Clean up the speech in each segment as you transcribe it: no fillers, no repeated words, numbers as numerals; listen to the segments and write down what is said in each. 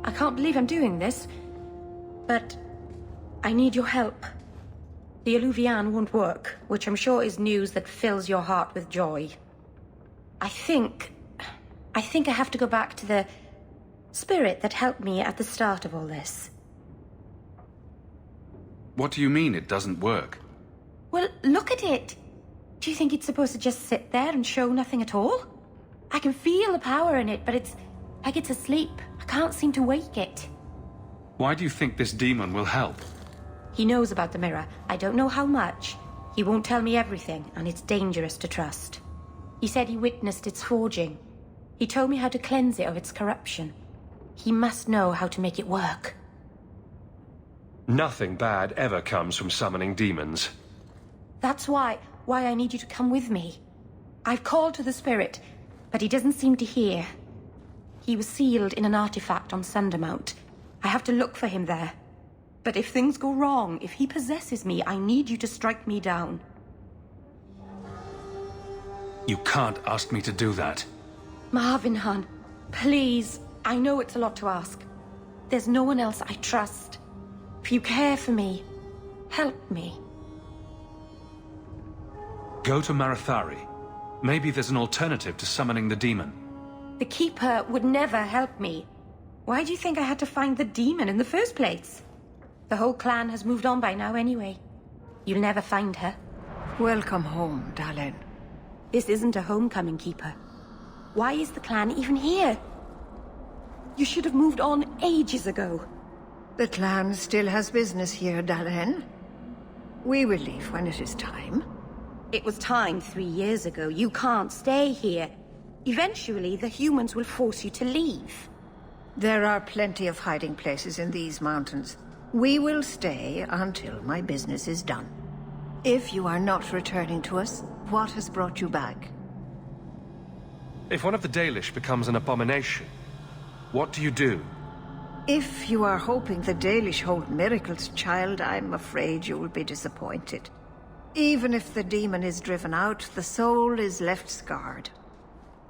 I can't believe I'm doing this. But I need your help. The Eluvian won't work, which I'm sure is news that fills your heart with joy. I think I have to go back to the spirit that helped me at the start of all this. What do you mean it doesn't work? Well, look at it. Do you think it's supposed to just sit there and show nothing at all? I can feel the power in it, but it's like it's asleep. I can't seem to wake it. Why do you think this demon will help? He knows about the mirror. I don't know how much. He won't tell me everything, and it's dangerous to trust. He said he witnessed its forging. He told me how to cleanse it of its corruption. He must know how to make it work. Nothing bad ever comes from summoning demons. That's why I need you to come with me. I've called to the spirit, but he doesn't seem to hear. He was sealed in an artifact on Sundermount. I have to look for him there. But if things go wrong, if he possesses me, I need you to strike me down. You can't ask me to do that. Marvinhan, please. I know it's a lot to ask. There's no one else I trust. If you care for me, help me. Go to Marathari. Maybe there's an alternative to summoning the demon. The Keeper would never help me. Why do you think I had to find the demon in the first place? The whole clan has moved on by now anyway. You'll never find her. Welcome home, darling. This isn't a homecoming, Keeper. Why is the clan even here? You should have moved on ages ago. The clan still has business here, darling. We will leave when it is time. It was time 3 years ago. You can't stay here. Eventually, the humans will force you to leave. There are plenty of hiding places in these mountains. We will stay until my business is done. If you are not returning to us, what has brought you back? If one of the Dalish becomes an abomination, what do you do? If you are hoping the Dalish hold miracles, child, I'm afraid you will be disappointed. Even if the demon is driven out, the soul is left scarred.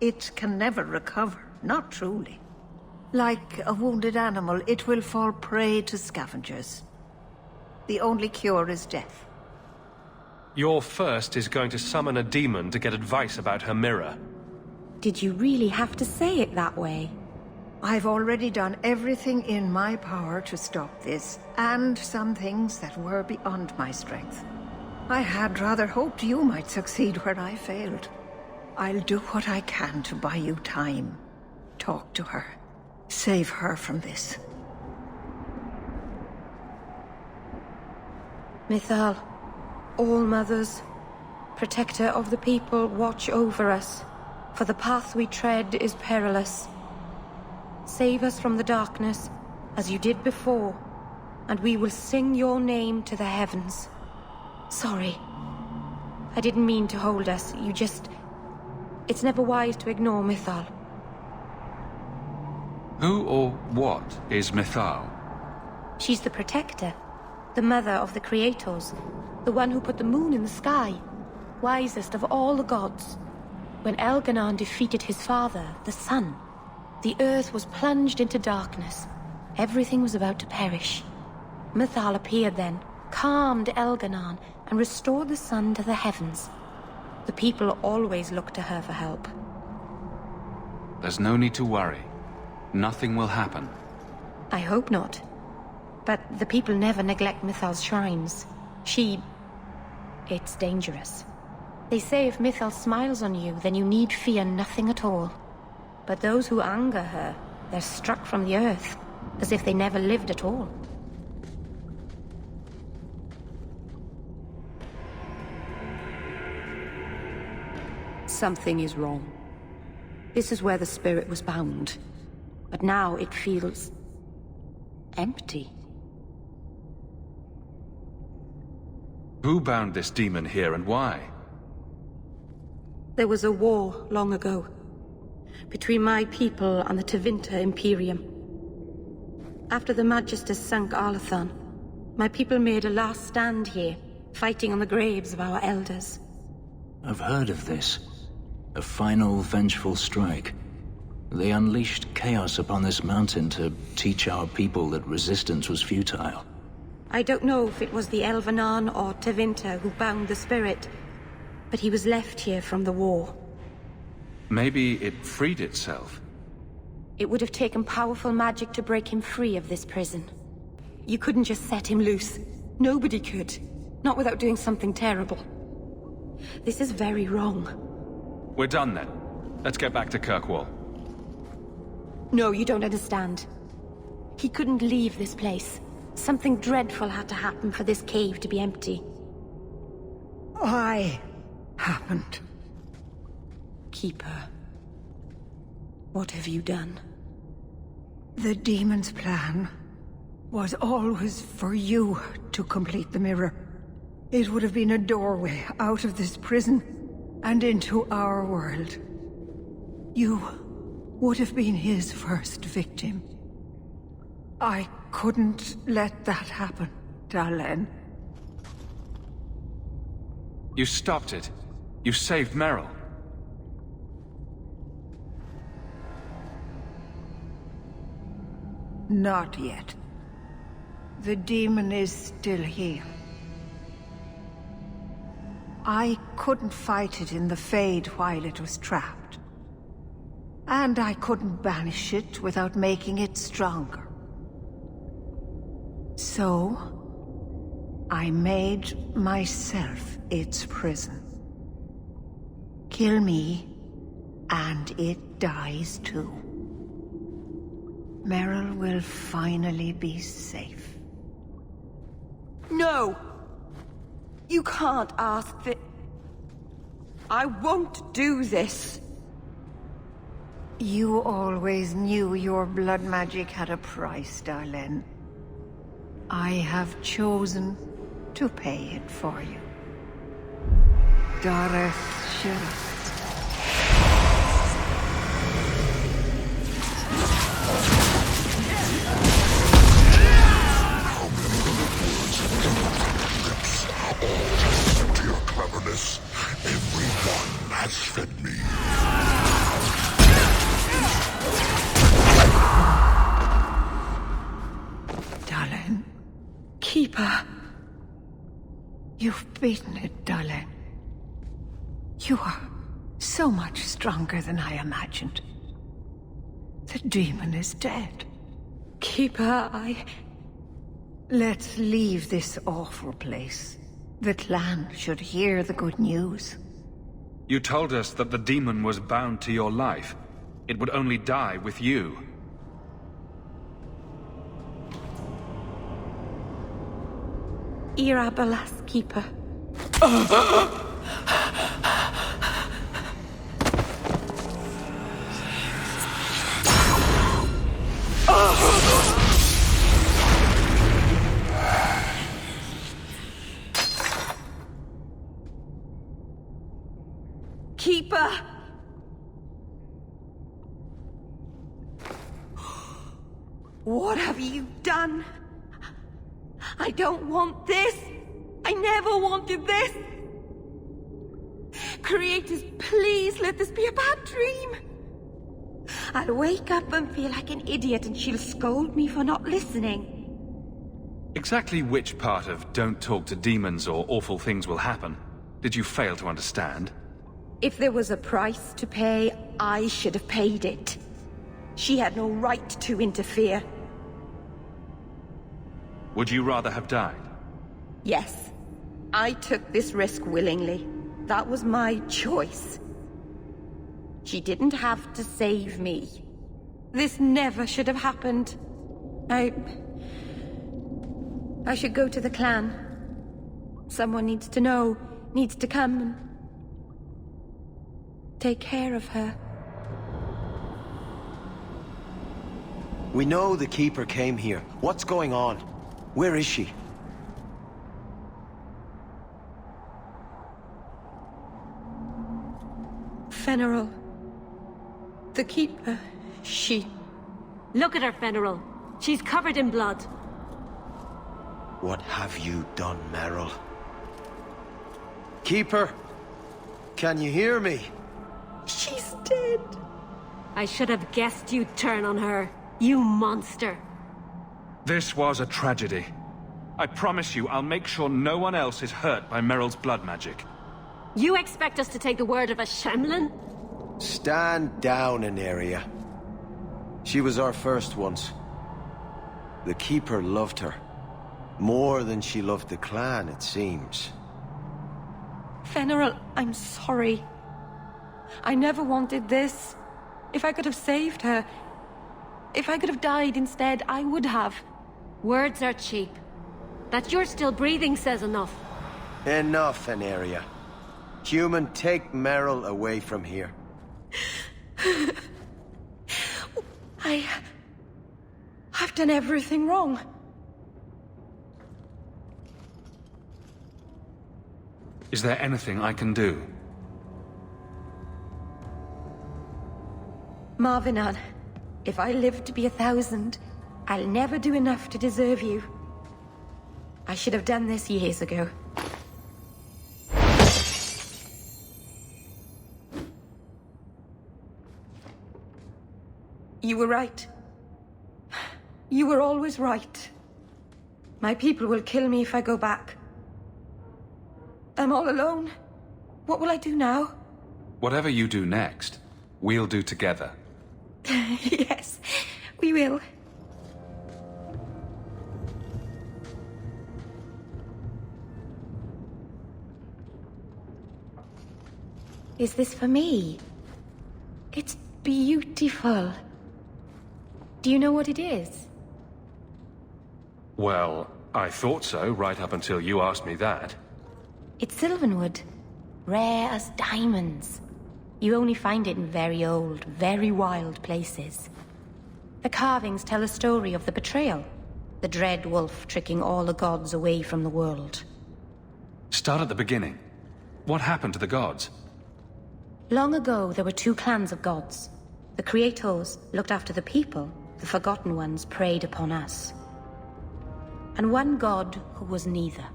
It can never recover, not truly. Like a wounded animal, it will fall prey to scavengers. The only cure is death. Your first is going to summon a demon to get advice about her mirror. Did you really have to say it that way? I've already done everything in my power to stop this, and some things that were beyond my strength. I had rather hoped you might succeed where I failed. I'll do what I can to buy you time. Talk to her. Save her from this. Mythal, All-Mothers, protector of the people, watch over us, for the path we tread is perilous. Save us from the darkness, as you did before, and we will sing your name to the heavens. Sorry. I didn't mean to hold us. It's never wise to ignore Mythal. Who or what is Mythal? She's the protector, the mother of the creators, the one who put the moon in the sky, wisest of all the gods. When Elganon defeated his father, the sun, the earth was plunged into darkness. Everything was about to perish. Mythal appeared then, calmed Elganon, and restored the sun to the heavens. The people always look to her for help. There's no need to worry. Nothing will happen. I hope not. But the people never neglect Mythal's shrines. It's dangerous. They say if Mythal smiles on you, then you need fear nothing at all. But those who anger her, they're struck from the earth, as if they never lived at all. Something is wrong. This is where the spirit was bound. But now it feels empty. Who bound this demon here and why? There was a war long ago between my people and the Tevinter Imperium. After the Magisters sunk Arlathan, my people made a last stand here, fighting on the graves of our elders. I've heard of this. A final vengeful strike. They unleashed chaos upon this mountain to teach our people that resistance was futile. I don't know if it was the Elvenan or Tevinter who bound the spirit, but he was left here from the war. Maybe it freed itself. It would have taken powerful magic to break him free of this prison. You couldn't just set him loose. Nobody could. Not without doing something terrible. This is very wrong. We're done then. Let's get back to Kirkwall. No, you don't understand. He couldn't leave this place. Something dreadful had to happen for this cave to be empty. Why happened? Keeper. What have you done? The demon's plan was always for you to complete the mirror. It would have been a doorway out of this prison and into our world. You would have been his first victim. I couldn't let that happen, Dalen. You stopped it. You saved Merrill. Not yet. The demon is still here. I couldn't fight it in the Fade while it was trapped. And I couldn't banish it without making it stronger. So, I made myself its prison. Kill me, and it dies too. Merrill will finally be safe. No! You can't ask that. I won't do this. You always knew your blood magic had a price, Darlene. I have chosen to pay it for you. Dareth Shira. To your cleverness, everyone has fed me. Darlene. Keeper. You've beaten it, Darlene. You are so much stronger than I imagined. The demon is dead. Keeper, Let's leave this awful place. The clan should hear the good news. You told us that the demon was bound to your life. It would only die with you. Irabalas, Keeper. Keeper! What have you done? I don't want this! I never wanted this! Creators, please let this be a bad dream! I'll wake up and feel like an idiot and she'll scold me for not listening. Exactly which part of don't talk to demons or awful things will happen did you fail to understand? If there was a price to pay, I should have paid it. She had no right to interfere. Would you rather have died? Yes. I took this risk willingly. That was my choice. She didn't have to save me. This never should have happened. I should go to the clan. Someone needs to know, needs to come and take care of her. We know the Keeper came here. What's going on? Where is she? Fenneral. The Keeper. She... Look at her, Fenneral. She's covered in blood. What have you done, Merrill? Keeper? Can you hear me? She's dead. I should have guessed you'd turn on her. You monster. This was a tragedy. I promise you, I'll make sure no one else is hurt by Merrill's blood magic. You expect us to take the word of a Shemlin? Stand down, Aneria. She was our first once. The Keeper loved her. More than she loved the clan, it seems. Fenrir, I'm sorry. I never wanted this. If I could have saved her, if I could have died instead, I would have. Words are cheap. That you're still breathing says enough. Enough, Aneria. Human, take Merrill away from here. I've done everything wrong. Is there anything I can do? Marvinan, if I live to be 1,000, I'll never do enough to deserve you. I should have done this years ago. You were right. You were always right. My people will kill me if I go back. I'm all alone. What will I do now? Whatever you do next, we'll do together. Yes, we will. Is this for me? It's beautiful. Do you know what it is? Well, I thought so, right up until you asked me that. It's sylvanwood. Rare as diamonds. You only find it in very old, very wild places. The carvings tell a story of the betrayal. The Dreadwolf tricking all the gods away from the world. Start at the beginning. What happened to the gods? Long ago, there were two clans of gods. The Creators looked after the people. The Forgotten Ones preyed upon us. And one god who was neither.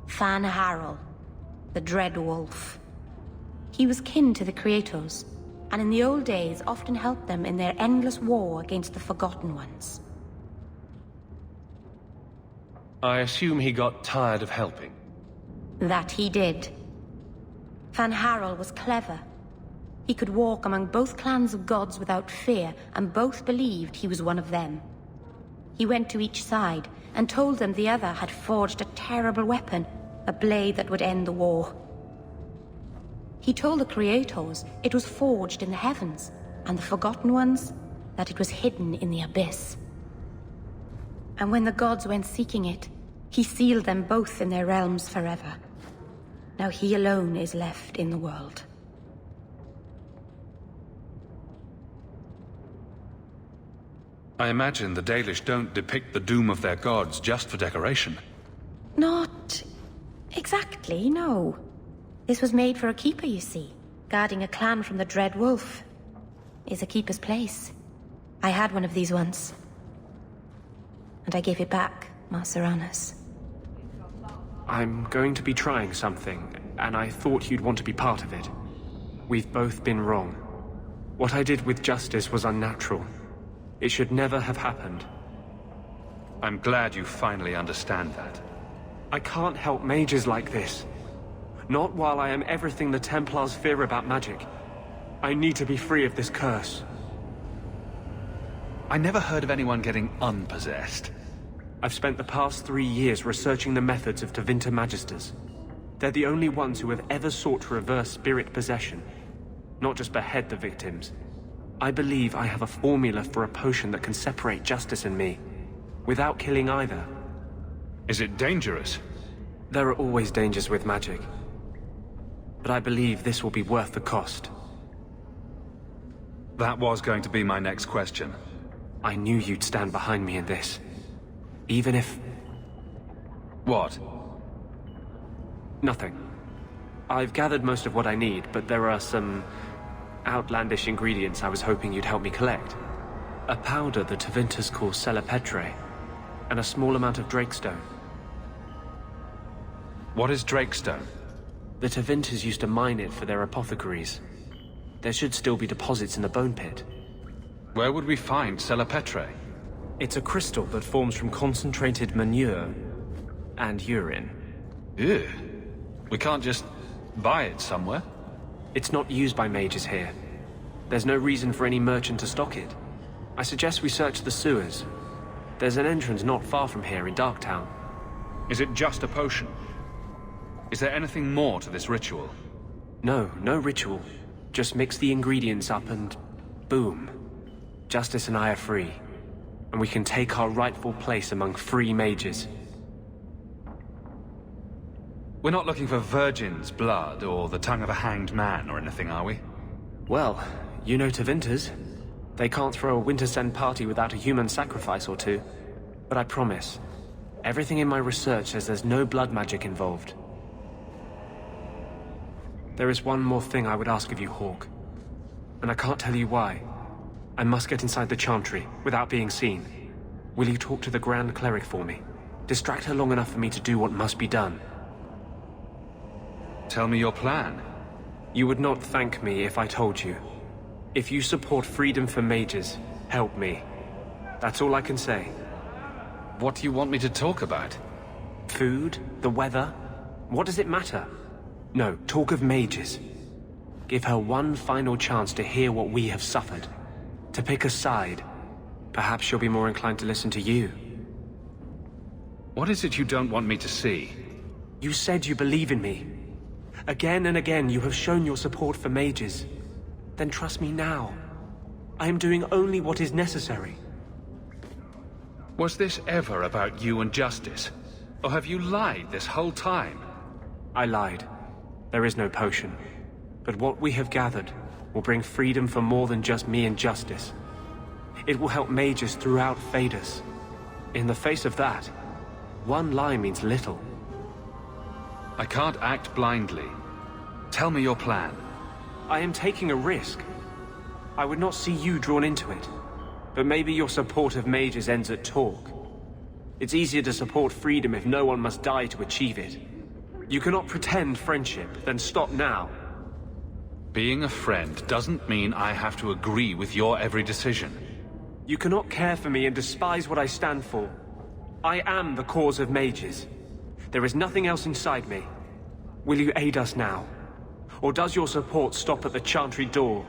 Fan Harel, the Dreadwolf. He was kin to the Creators, and in the old days often helped them in their endless war against the Forgotten Ones. I assume he got tired of helping. That he did. Fan Harel was clever. He could walk among both clans of gods without fear, and both believed he was one of them. He went to each side and told them the other had forged a terrible weapon, a blade that would end the war. He told the Creators it was forged in the heavens, and the Forgotten Ones that it was hidden in the abyss. And when the gods went seeking it, he sealed them both in their realms forever. Now he alone is left in the world. I imagine the Dalish don't depict the doom of their gods just for decoration. Not exactly, no. This was made for a keeper, you see. Guarding a clan from the Dreadwolf is a keeper's place. I had one of these once. And I gave it back, Marceranas. I'm going to be trying something, and I thought you'd want to be part of it. We've both been wrong. What I did with Justice was unnatural. It should never have happened. I'm glad you finally understand that. I can't help mages like this. Not while I am everything the Templars fear about magic. I need to be free of this curse. I never heard of anyone getting unpossessed. I've spent the past 3 years researching the methods of Tevinter Magisters. They're the only ones who have ever sought to reverse spirit possession, not just behead the victims. I believe I have a formula for a potion that can separate Justice and me, without killing either. Is it dangerous? There are always dangers with magic. But I believe this will be worth the cost. That was going to be my next question. I knew you'd stand behind me in this. Even if... What? Nothing. I've gathered most of what I need, but there are some outlandish ingredients I was hoping you'd help me collect. A powder the Tevinters call Celepetre, and a small amount of Drakestone. What is Drakestone? The Tevinters used to mine it for their apothecaries. There should still be deposits in the Bone Pit. Where would we find Selapetre? It's a crystal that forms from concentrated manure and urine. Ew. We can't just buy it somewhere? It's not used by mages here. There's no reason for any merchant to stock it. I suggest we search the sewers. There's an entrance not far from here in Darktown. Is it just a potion? Is there anything more to this ritual? No ritual. Just mix the ingredients up and boom. Justice and I are free. And we can take our rightful place among free mages. We're not looking for virgin's blood or the tongue of a hanged man or anything, are we? Well, you know Tevinters. They can't throw a Wintersend party without a human sacrifice or two. But I promise, everything in my research says there's no blood magic involved. There is one more thing I would ask of you, Hawke. And I can't tell you why. I must get inside the Chantry, without being seen. Will you talk to the Grand Cleric for me? Distract her long enough for me to do what must be done. Tell me your plan. You would not thank me if I told you. If you support freedom for mages, help me. That's all I can say. What do you want me to talk about? Food? The weather? What does it matter? No, talk of mages. Give her one final chance to hear what we have suffered. To pick a side. Perhaps she'll be more inclined to listen to you. What is it you don't want me to see? You said you believe in me. Again and again you have shown your support for mages. Then trust me now. I am doing only what is necessary. Was this ever about you and justice? Or have you lied this whole time? I lied. There is no potion. But what we have gathered will bring freedom for more than just me and justice. It will help mages throughout Phaedus. In the face of that, one lie means little. I can't act blindly. Tell me your plan. I am taking a risk. I would not see you drawn into it. But maybe your support of mages ends at talk. It's easier to support freedom if no one must die to achieve it. You cannot pretend friendship, then stop now. Being a friend doesn't mean I have to agree with your every decision. You cannot care for me and despise what I stand for. I am the cause of mages. There is nothing else inside me. Will you aid us now? Or does your support stop at the Chantry door?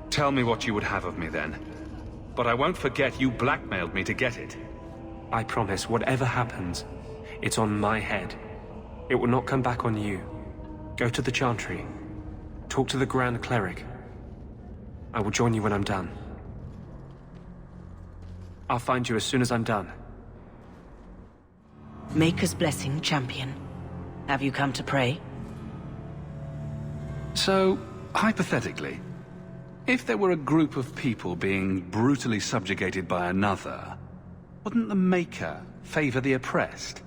Tell me what you would have of me then. But I won't forget you blackmailed me to get it. I promise, whatever happens, it's on my head. It will not come back on you. Go to the Chantry. Talk to the Grand Cleric. I will join you when I'm done. I'll find you as soon as I'm done. Maker's blessing, champion. Have you come to pray? So, hypothetically, if there were a group of people being brutally subjugated by another, wouldn't the Maker favor the oppressed?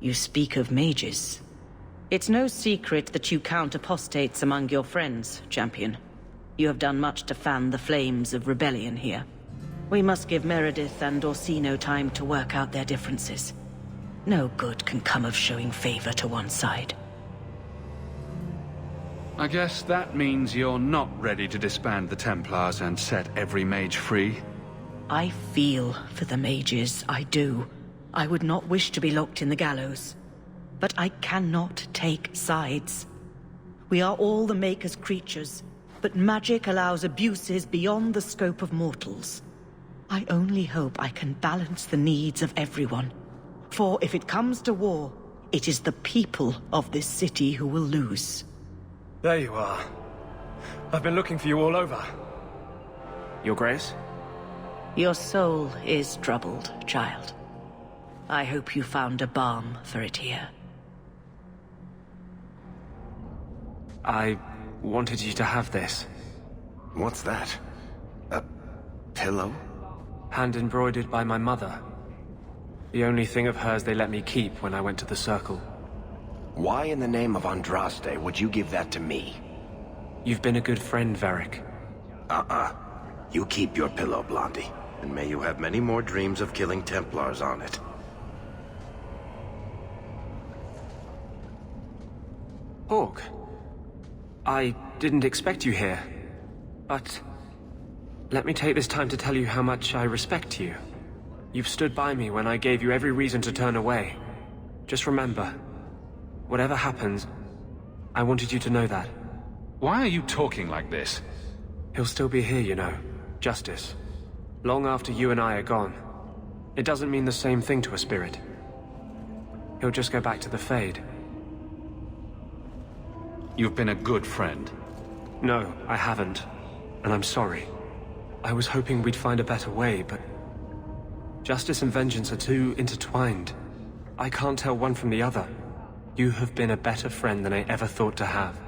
You speak of mages. It's no secret that you count apostates among your friends, champion. You have done much to fan the flames of rebellion here. We must give Meredith and Orsino time to work out their differences. No good can come of showing favor to one side. I guess that means you're not ready to disband the Templars and set every mage free? I feel for the mages, I do. I would not wish to be locked in the gallows. But I cannot take sides. We are all the Maker's creatures, but magic allows abuses beyond the scope of mortals. I only hope I can balance the needs of everyone. For if it comes to war, it is the people of this city who will lose. There you are. I've been looking for you all over. Your Grace? Your soul is troubled, child. I hope you found a balm for it here. I wanted you to have this. What's that? A pillow? Hand embroidered by my mother. The only thing of hers they let me keep when I went to the Circle. Why in the name of Andraste would you give that to me? You've been a good friend, Varric. You keep your pillow, Blondie. And may you have many more dreams of killing Templars on it. Hawke. I didn't expect you here. But Let me take this time to tell you how much I respect you. You've stood by me when I gave you every reason to turn away. Just remember, whatever happens, I wanted you to know that. Why are you talking like this? He'll still be here, you know. Justice. Long after you and I are gone. It doesn't mean the same thing to a spirit. He'll just go back to the Fade. You've been a good friend. No, I haven't. And I'm sorry. I was hoping we'd find a better way, but... Justice and vengeance are too intertwined. I can't tell one from the other. You have been a better friend than I ever thought to have.